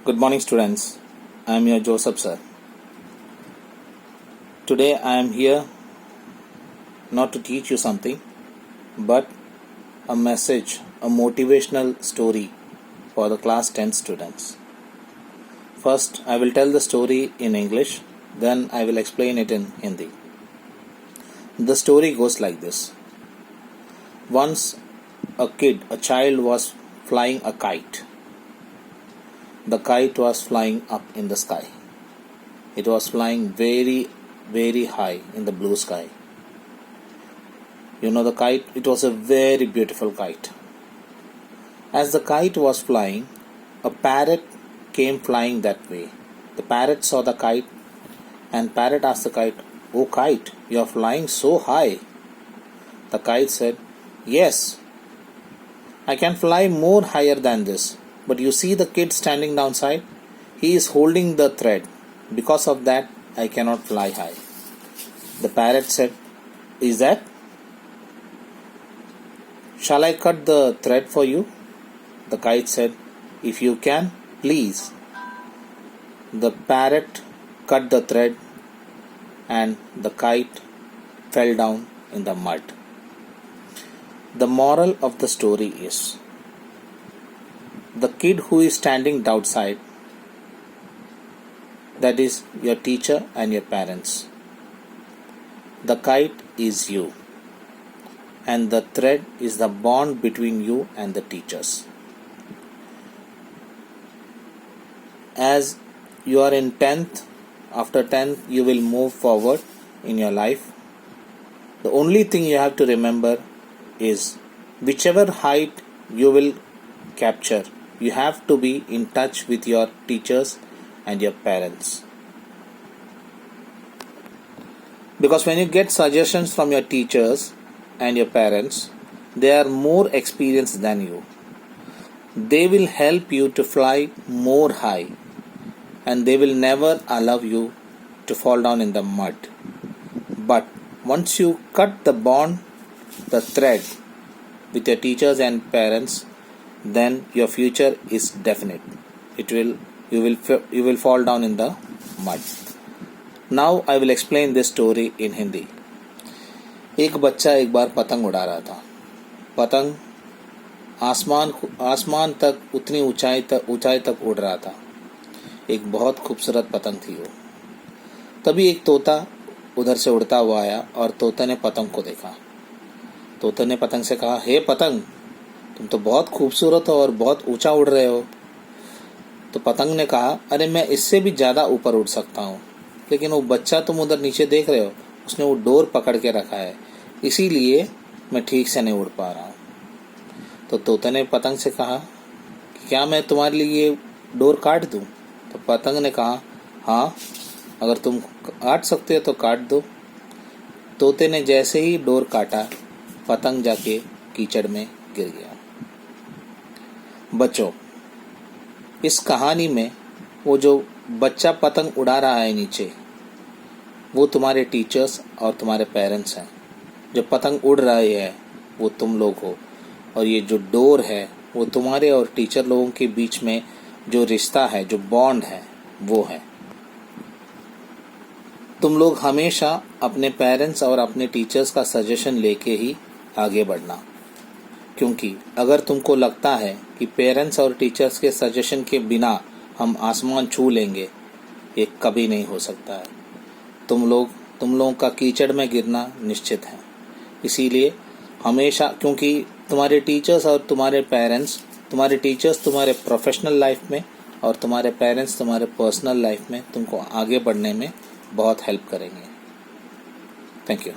Good morning, students. I am your Joseph sir. Today I am here not to teach you something, but a message, a motivational story for the class 10 students. First, I will tell the story in English, then I will explain it in Hindi. The story goes like this. Once a child was flying a kite. The kite was flying up in the sky. It was flying very, very high in the blue sky. You know the kite? It was a very beautiful kite. As the kite was flying, a parrot came flying that way. The parrot saw the kite and parrot asked the kite, "Oh kite, you are flying so high." The kite said, "Yes, I can fly more higher than this. But you see the kid standing downside? He is holding the thread. Because of that, I cannot fly high." The parrot said, "Is that? Shall I cut the thread for you?" The kite said, "If you can, please." The parrot cut the thread and the kite fell down in the mud. The moral of the story is, the kid who is standing outside, that is your teacher and your parents. The kite is you, and the thread is the bond between you and the teachers. As you are in 10th, after 10th you will move forward in your life. The only thing you have to remember is, whichever height you will capture, you have to be in touch with your teachers and your parents. Because when you get suggestions from your teachers and your parents, they are more experienced than you. They will help you to fly more high, and they will never allow you to fall down in the mud. But once you cut the bond, the thread with your teachers and parents, then your future is definite. You will fall down in the mud. Now I will explain this story in Hindi. एक बच्चा एक बार पतंग उड़ा रहा था. पतंग आसमान तक उतनी ऊंचाई तक उड़ रहा था. एक बहुत खूबसूरत पतंग थी वो. तभी एक तोता उधर से उड़ता हुआ आया और तोते ने पतंग को देखा. तोते ने पतंग से कहा, "हे पतंग, तुम तो बहुत खूबसूरत हो और बहुत ऊंचा उड़ रहे हो." तो पतंग ने कहा, "अरे मैं इससे भी ज़्यादा ऊपर उड़ सकता हूँ, लेकिन वो बच्चा तुम उधर नीचे देख रहे हो, उसने वो डोर पकड़ के रखा है, इसीलिए मैं ठीक से नहीं उड़ पा रहा हूँ." तो तोते ने पतंग से कहा, "क्या मैं तुम्हारे लिए ये डोर काट दूँ?" तो पतंग ने कहा, "हाँ, अगर तुम काट सकते हो तो काट दो." तोते ने जैसे ही डोर काटा, पतंग जाके कीचड़ में गिर गया. बच्चों, इस कहानी में वो जो बच्चा पतंग उड़ा रहा है नीचे, वो तुम्हारे टीचर्स और तुम्हारे पेरेंट्स हैं. जो पतंग उड़ रहे हैं वो तुम लोग हो, और ये जो डोर है वो तुम्हारे और टीचर लोगों के बीच में जो रिश्ता है, जो बॉन्ड है, वो है. तुम लोग हमेशा अपने पेरेंट्स और अपने टीचर्स का सजेशन लेके ही आगे बढ़ना. क्योंकि अगर तुमको लगता है कि पेरेंट्स और टीचर्स के सजेशन के बिना हम आसमान छू लेंगे, ये कभी नहीं हो सकता है. तुम लोगों का कीचड़ में गिरना निश्चित है. इसीलिए हमेशा, क्योंकि तुम्हारे टीचर्स और तुम्हारे पेरेंट्स, तुम्हारे टीचर्स तुम्हारे प्रोफेशनल लाइफ में और तुम्हारे पेरेंट्स तुम्हारे पर्सनल लाइफ में तुमको आगे बढ़ने में बहुत हेल्प करेंगे. Thank you.